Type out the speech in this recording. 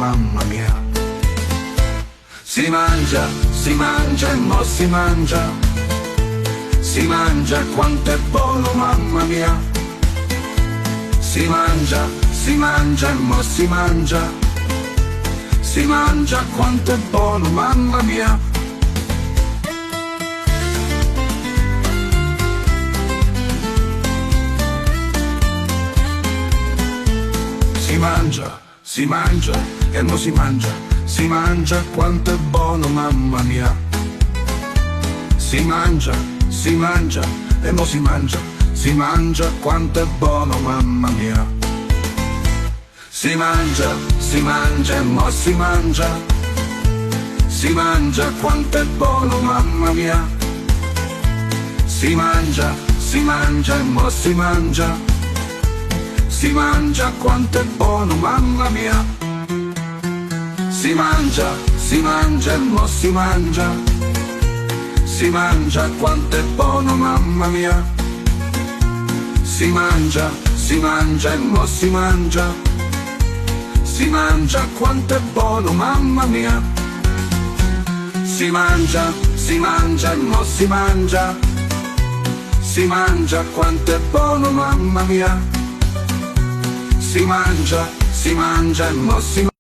mamma mia. Si mangia e mo si mangia. Si mangia quanto è buono, mamma mia. Si mangia e mo si mangia. Si mangia quanto è buono, mamma mia. Si mangia e mo si mangia. Si mangia quanto è buono, mamma mia. Si mangia e mo si mangia. Si mangia quanto è buono, mamma mia. Si mangia e mo si mangia. Si mangia quanto è buono, mamma mia. Si mangia e mo si mangia. Si mangia quanto è buono, mamma mia. Si mangia e mo si mangia. Si mangia quanto è buono, mamma mia. Si mangia e mo si mangia. Si mangia quanto è buono, mamma mia. Si mangia e mo si mangia. Si mangia quanto è buono, mamma mia. Si mangia e mo si mangia.